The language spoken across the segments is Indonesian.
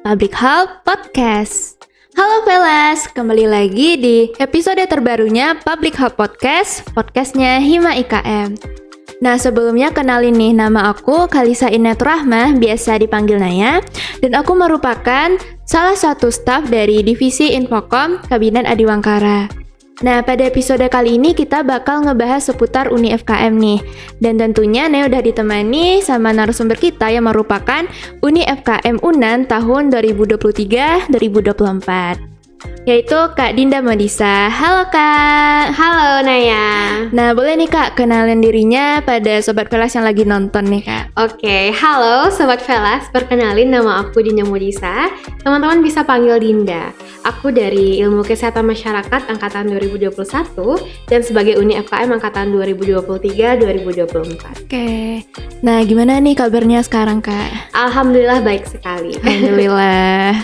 Public Health Podcast. Halo Velas, kembali lagi di episode terbarunya Public Health Podcast, podcastnya Hima IKM. Nah sebelumnya kenalin nih, nama aku Kalisa Inet Rahmah, biasa dipanggil Naya, dan aku merupakan salah satu staf dari Divisi Infokom Kabinet Adiwangkara. Nah, pada episode kali ini kita bakal ngebahas seputar Uni FKM nih. Dan tentunya Naya udah ditemani sama narasumber kita yang merupakan Uni FKM UNAN tahun 2023-2024. Yaitu Kak Dinda Modisa. Halo Kak. Halo Naya. Nah, boleh nih Kak kenalin dirinya pada Sobat Velas yang lagi nonton nih Kak. Oke, halo Sobat Velas. Perkenalin, nama aku Dinda Modisa. Teman-teman bisa panggil Dinda. Aku dari Ilmu Kesehatan Masyarakat Angkatan 2021 dan sebagai Uni FKM Angkatan 2023-2024. Oke. Nah, gimana nih kabarnya sekarang Kak? Alhamdulillah baik sekali. Alhamdulillah.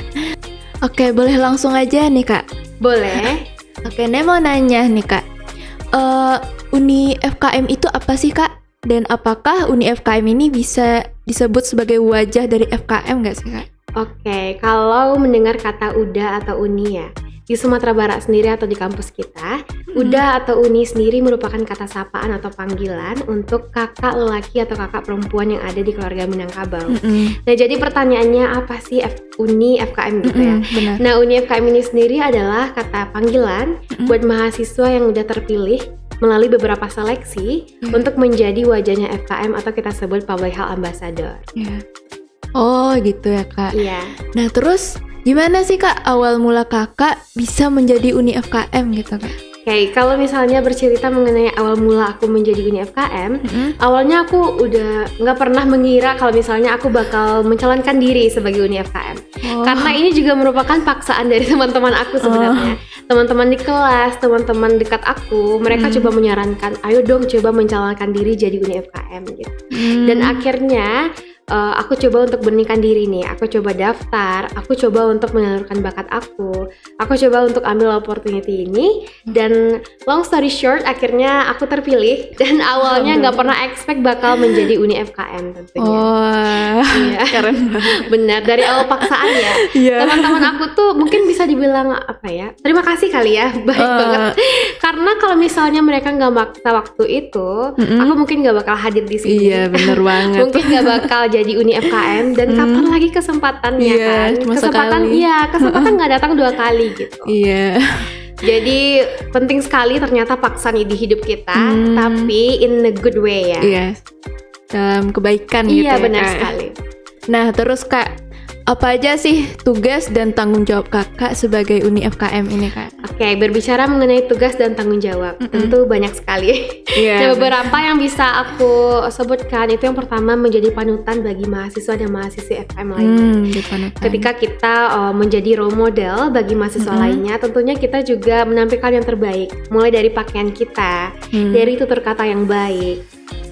Oke, boleh langsung aja nih Kak. Boleh. Oke, Naya mau nanya nih Kak. Uni FKM itu apa sih Kak? Dan apakah Uni FKM ini bisa disebut sebagai wajah dari FKM nggak sih Kak? Oke, kalau mendengar kata UDA atau Uni ya, di Sumatera Barat sendiri atau di kampus kita, UDA atau Uni sendiri merupakan kata sapaan atau panggilan untuk kakak lelaki atau kakak perempuan yang ada di keluarga Minangkabau. Nah, jadi pertanyaannya apa sih Uni FKM gitu ya? Benar. Nah, Uni FKM ini sendiri adalah kata panggilan buat mahasiswa yang udah terpilih melalui beberapa seleksi untuk menjadi wajahnya FKM atau kita sebut Public Health Ambassador. Oh gitu ya Kak. Iya. Nah terus gimana sih Kak awal mula kakak bisa menjadi Uni FKM gitu Kak? Oke, kalau misalnya bercerita mengenai awal mula aku menjadi Uni FKM, awalnya aku udah nggak pernah mengira kalau misalnya aku bakal mencalonkan diri sebagai Uni FKM. Karena ini juga merupakan paksaan dari teman-teman aku sebenarnya. Teman-teman di kelas, teman-teman dekat aku, mereka coba menyarankan, ayo dong coba mencalonkan diri jadi Uni FKM gitu. Dan akhirnya aku coba untuk beranikan diri nih, aku coba daftar, aku coba untuk menyalurkan bakat aku coba untuk ambil opportunity ini, dan long story short, akhirnya aku terpilih, dan awalnya nggak pernah expect bakal menjadi Uni FKM tentunya. Iya. Keren banget. Benar, dari awal paksaan ya. Teman-teman aku tuh mungkin bisa dibilang apa ya, terima kasih kali ya, baik banget. Karena kalau misalnya mereka nggak maksa waktu itu, aku mungkin nggak bakal hadir di sini. Iya, bener banget. Mungkin nggak bakal jadi Uni FKM, dan kapan lagi kesempatannya kan? Kesempatan nggak datang 2 kali gitu. Iya. Jadi penting sekali ternyata paksaan di hidup kita, tapi in a good way ya. Iya. Dalam kebaikan gitu ya. Iya, benar Kak. sekali. Nah terus Kak, apa aja sih tugas dan tanggung jawab kakak sebagai Uni FKM ini Kak? Oke, berbicara mengenai tugas dan tanggung jawab, tentu banyak sekali. Nah, beberapa yang bisa aku sebutkan itu yang pertama menjadi panutan bagi mahasiswa dan mahasiswi FKM lainnya. Ketika kita menjadi role model bagi mahasiswa lainnya, tentunya kita juga menampilkan yang terbaik. Mulai dari pakaian kita, dari tutur kata yang baik,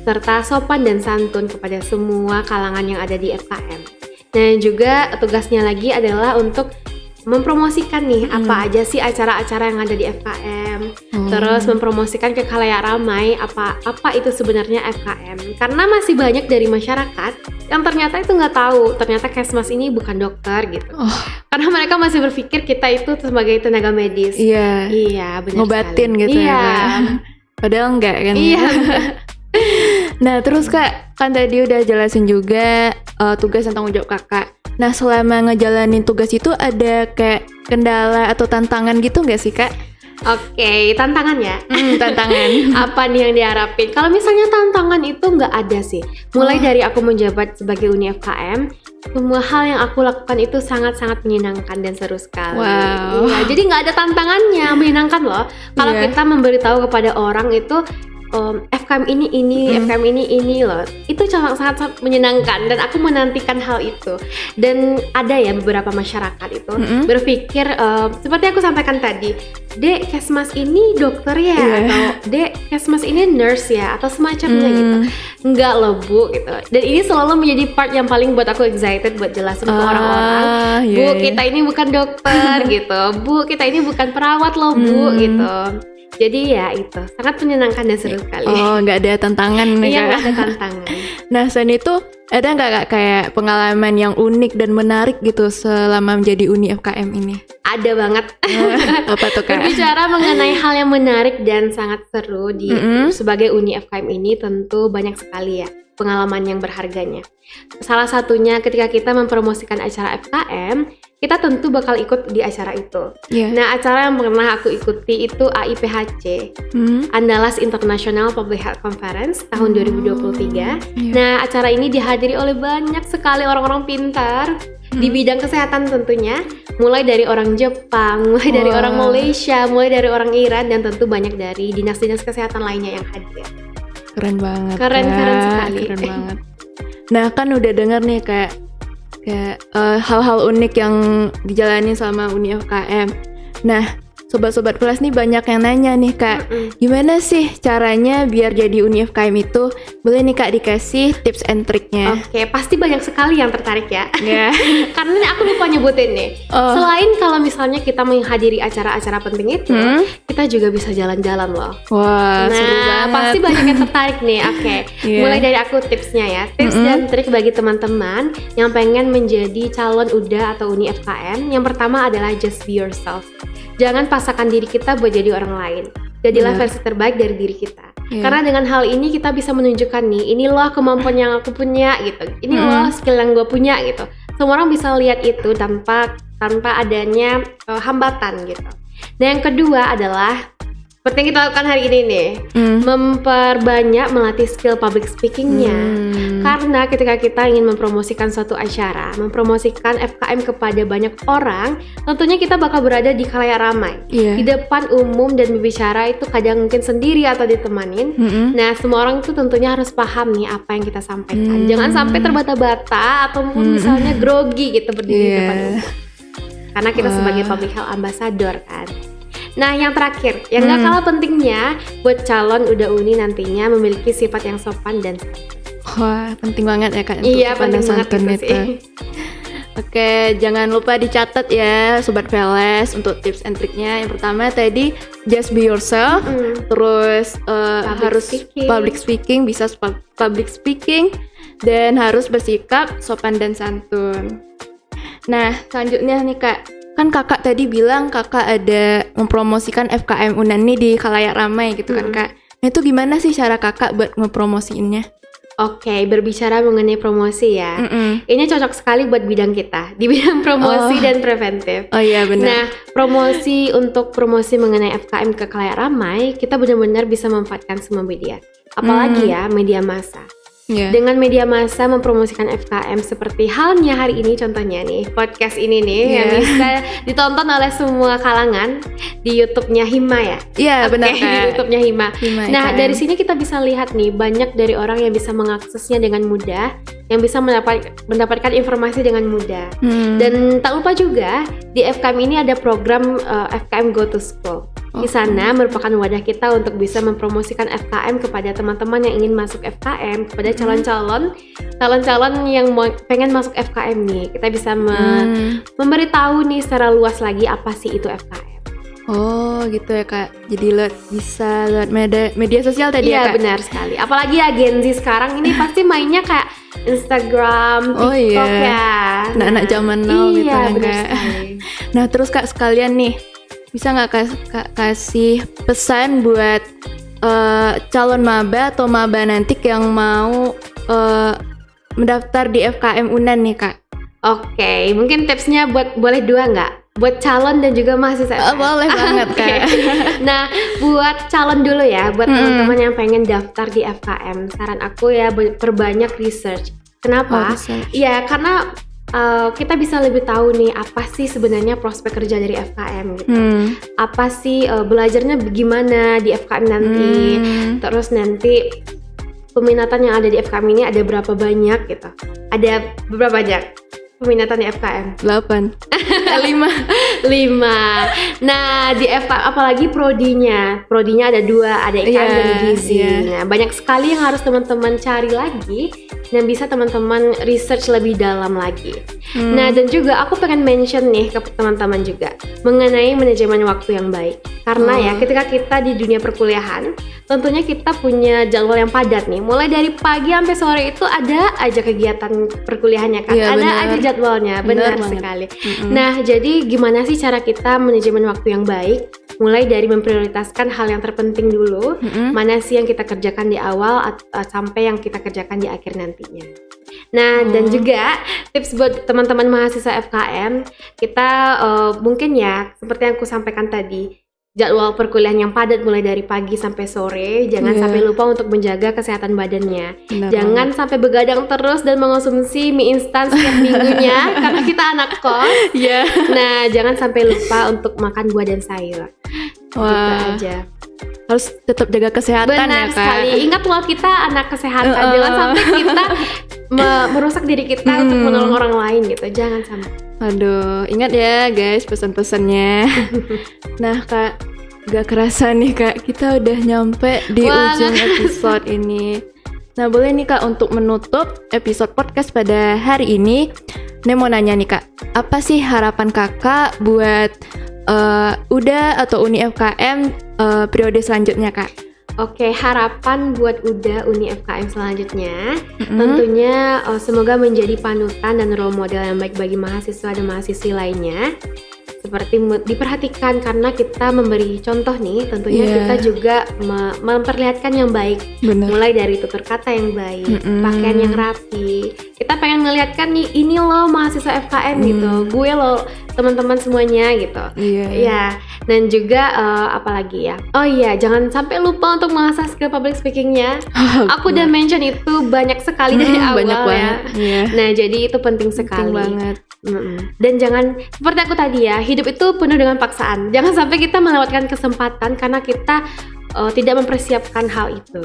serta sopan dan santun kepada semua kalangan yang ada di FKM. Dan juga tugasnya lagi adalah untuk mempromosikan nih apa aja sih acara-acara yang ada di FKM, terus mempromosikan ke khalayak ramai apa itu sebenarnya FKM, karena masih banyak dari masyarakat yang ternyata itu nggak tahu ternyata Kesmas ini bukan dokter gitu, karena mereka masih berpikir kita itu sebagai tenaga medis. Iya, benar ngobatin sekali. Gitu iya. Ya padahal enggak kan. Iya. Nah terus Kak, kan tadi udah jelasin juga tugas dan tanggung jawab kakak. Nah selama ngejalanin tugas itu ada kayak kendala atau tantangan gitu nggak sih Kak? Oke, tantangan ya. Tantangan. Apa nih yang diharapin? Kalau misalnya tantangan itu nggak ada sih. Mulai dari aku menjabat sebagai Uni FKM, semua hal yang aku lakukan itu sangat-sangat menyenangkan dan seru sekali. Wow. Iya, jadi nggak ada tantangannya, menyenangkan loh. Kalau kita memberitahu kepada orang itu FKM ini, FKM ini loh, itu sangat menyenangkan dan aku menantikan hal itu. Dan ada ya beberapa masyarakat itu berpikir seperti aku sampaikan tadi, Dek, Kesmas ini dokter ya, atau Dek, Kesmas ini nurse ya, atau semacamnya gitu. Enggak loh Bu gitu. Dan ini selalu menjadi part yang paling buat aku excited buat jelasin ke orang-orang, Bu kita ini bukan dokter gitu, Bu kita ini bukan perawat loh Bu gitu. Jadi ya itu sangat menyenangkan dan seru sekali. Oh, nggak ada tantangan nih, Iya, Kak. nggak ada tantangan. Nah, selain itu ada nggak Kak kayak pengalaman yang unik dan menarik gitu selama menjadi Uni FKM ini? Ada banget. Apa tuh, Kak? Berbicara mengenai hal yang menarik dan sangat seru di sebagai Uni FKM ini tentu banyak sekali ya pengalaman yang berharganya. Salah satunya ketika kita mempromosikan acara FKM, kita tentu bakal ikut di acara itu. Nah, acara yang pernah aku ikuti itu AIPHC, Andalas International Public Health Conference tahun 2023. Nah, acara ini dihadiri oleh banyak sekali orang-orang pintar di bidang kesehatan tentunya, mulai dari orang Jepang, mulai dari orang Malaysia, mulai dari orang Iran, dan tentu banyak dari dinas-dinas kesehatan lainnya yang hadir. Keren banget. Keren sekali. Keren banget. Nah, kan udah denger nih kayak hal-hal unik yang dijalani sama Uni FKM. Nah, sobat-sobat kelas nih banyak yang nanya nih, Kak, gimana sih caranya biar jadi Uni FKM itu? Boleh nih Kak dikasih tips and triknya? Oke, pasti banyak sekali yang tertarik ya. Karena ini aku lupa nyebutin nih. Selain kalau misalnya kita menghadiri acara-acara penting itu, kita juga bisa jalan-jalan loh. Wah, seru banget. Pasti banyak yang tertarik nih. Oke, mulai dari aku tipsnya ya. Tips dan trik bagi teman-teman yang pengen menjadi calon UDA atau Uni FKM. Yang pertama adalah just be yourself. Jangan paksakan diri kita buat jadi orang lain. Jadilah versi terbaik dari diri kita. Karena dengan hal ini kita bisa menunjukkan nih, ini loh kemampuan yang aku punya gitu. Ini loh skill yang gue punya gitu. Semua orang bisa lihat itu tanpa adanya hambatan gitu. Nah, yang kedua adalah seperti yang kita lakukan hari ini nih, memperbanyak melatih skill public speakingnya. Karena ketika kita ingin mempromosikan suatu acara, mempromosikan FKM kepada banyak orang, tentunya kita bakal berada di khalayak ramai, di depan umum, dan berbicara itu kadang mungkin sendiri atau ditemanin. Nah, semua orang itu tentunya harus paham nih apa yang kita sampaikan. Jangan sampai terbata-bata ataupun misalnya grogi gitu berdiri di depan umum. Karena kita sebagai public health ambassador kan. Nah, yang terakhir, yang gak kalah pentingnya buat calon UDA Uni nantinya memiliki sifat yang sopan dan santun. Wah, penting banget ya Kak. Iya, penting banget itu sih. Oke, jangan lupa dicatat ya Sobat Veles untuk tips and triknya. Yang pertama tadi just be yourself, terus harus public speaking, bisa public speaking, dan harus bersikap sopan dan santun. Nah, selanjutnya nih Kak, kan kakak tadi bilang kakak ada mempromosikan FKM UNAN nih di khalayak ramai gitu kan Kak. Nah, itu gimana sih cara kakak buat ngepromosiinnya? Oke, berbicara mengenai promosi ya, ini cocok sekali buat bidang kita, di bidang promosi dan preventif. Oh iya benar. Nah, promosi mengenai FKM ke khalayak ramai, kita benar-benar bisa memanfaatkan semua media. Apalagi ya, media massa. Dengan media massa mempromosikan FKM seperti halnya hari ini contohnya nih, podcast ini nih yang bisa ditonton oleh semua kalangan di YouTube-nya Hima ya. Iya, benar Kak. Di YouTube-nya Hima. Nah, dari sini kita bisa lihat nih banyak dari orang yang bisa mengaksesnya dengan mudah, yang bisa mendapatkan informasi dengan mudah. Dan tak lupa juga di FKM ini ada program FKM Go to School. Di sana merupakan wadah kita untuk bisa mempromosikan FKM kepada teman-teman yang ingin masuk FKM, kepada calon-calon yang pengen masuk FKM nih. Kita bisa memberitahu nih secara luas lagi apa sih itu FKM. Oh gitu ya Kak, jadi bisa lewat media sosial tadi ya Kak? Iya benar sekali, apalagi ya Gen Z sekarang ini pasti mainnya kayak Instagram, TikTok ya. Anak-anak zaman now gitu kan Kak. Sekali. Nah terus Kak sekalian nih, bisa nggak Kak kasih pesan buat calon maba atau maba nanti yang mau mendaftar di FKM UNAN nih Kak? Oke, mungkin tipsnya boleh dua nggak? Buat calon dan juga mahasiswa. Boleh banget Kak. Nah, buat calon dulu ya, buat teman-teman yang pengen daftar di FKM, saran aku ya perbanyak research. Kenapa? Iya, karena kita bisa lebih tahu nih apa sih sebenarnya prospek kerja dari FKM gitu. Apa sih belajarnya gimana di FKM nanti. Terus nanti peminatan yang ada di FKM ini ada berapa banyak gitu. Ada berapa banyak peminatan di FKM? 8 5. Nah di FKM apalagi prodinya ada 2, ada IKM dan gizi. Nah banyak sekali yang harus teman-teman cari lagi yang bisa teman-teman research lebih dalam lagi. Nah, dan juga aku pengen mention nih ke teman-teman juga mengenai manajemen waktu yang baik. Karena ya ketika kita di dunia perkuliahan, tentunya kita punya jadwal yang padat nih. Mulai dari pagi sampai sore itu ada aja kegiatan perkuliahannya kan. Iya, ada aja jadwalnya, benar sekali. Nah, jadi gimana sih cara kita manajemen waktu yang baik? Mulai dari memprioritaskan hal yang terpenting dulu, mana sih yang kita kerjakan di awal sampai yang kita kerjakan di akhir nantinya. Nah, dan juga tips buat teman-teman mahasiswa FKM, kita mungkin ya seperti yang aku sampaikan tadi, jadwal perkuliahan yang padat mulai dari pagi sampai sore, jangan sampai lupa untuk menjaga kesehatan badannya. Jangan sampai begadang terus dan mengonsumsi mie instan setiap minggunya karena kita anak kos. Nah, jangan sampai lupa untuk makan buah dan sayur. Gitu aja. Harus tetap jaga kesehatan. Benar ya Kak. sekali. Ingat loh, kita anak kesehatan. Jangan sampai kita merusak diri kita untuk menolong orang lain gitu. Jangan sampai. Aduh, ingat ya guys pesan-pesannya. Nah Kak, gak kerasa nih Kak, kita udah nyampe di ujung episode ini. Nah boleh nih Kak untuk menutup episode podcast pada hari ini, Nek mau nanya nih Kak, apa sih harapan Kakak buat UDA atau Uni FKM periode selanjutnya Kak? Oke, harapan buat UDA Uni FKM selanjutnya tentunya semoga menjadi panutan dan role model yang baik bagi mahasiswa dan mahasiswi lainnya. Seperti diperhatikan karena kita memberi contoh nih, tentunya kita juga memperlihatkan yang baik. Mulai dari tutur kata yang baik, pakaian yang rapi. Kita pengen melihatkan nih, ini loh mahasiswa FKM gitu, gue loh teman-teman semuanya gitu. Ya. Dan juga apalagi ya? Oh iya, jangan sampai lupa untuk mengasah skill public speakingnya. Aku udah mention itu banyak sekali dari awal ya. Nah, jadi itu penting sekali. Banget. Dan jangan seperti aku tadi ya, hidup itu penuh dengan paksaan. Jangan sampai kita melewatkan kesempatan karena kita tidak mempersiapkan hal itu.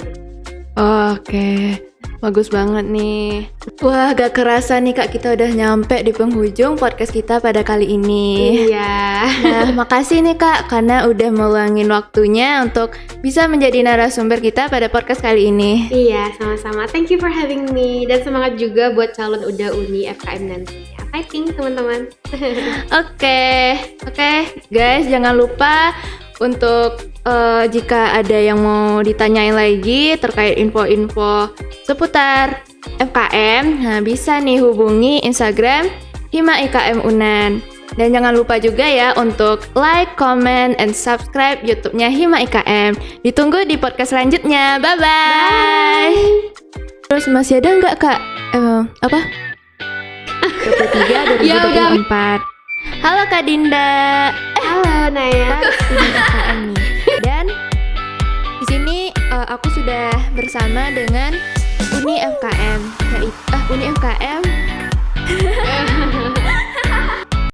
Oke, bagus banget nih. Wah, gak kerasa nih Kak, kita udah nyampe di penghujung podcast kita pada kali ini. Iya. Nah, makasih nih Kak karena udah meluangin waktunya untuk bisa menjadi narasumber kita pada podcast kali ini. Iya, sama-sama. Thank you for having me. Dan semangat juga buat calon UDA Uni FKM nantinya. Fighting teman-teman. Oke, guys, jangan lupa untuk jika ada yang mau ditanyain lagi terkait info-info seputar FKM, nah bisa nih hubungi Instagram Hima IKM Unan. Dan jangan lupa juga ya untuk like, comment, and subscribe YouTube-nya Hima IKM. Ditunggu di podcast selanjutnya. Bye-bye. Terus masih ada nggak Kak? Apa? 23 2024. Halo Kak Dinda. Halo Naya. Uni FKM nih. Dan di sini aku sudah bersama dengan Uni FKM,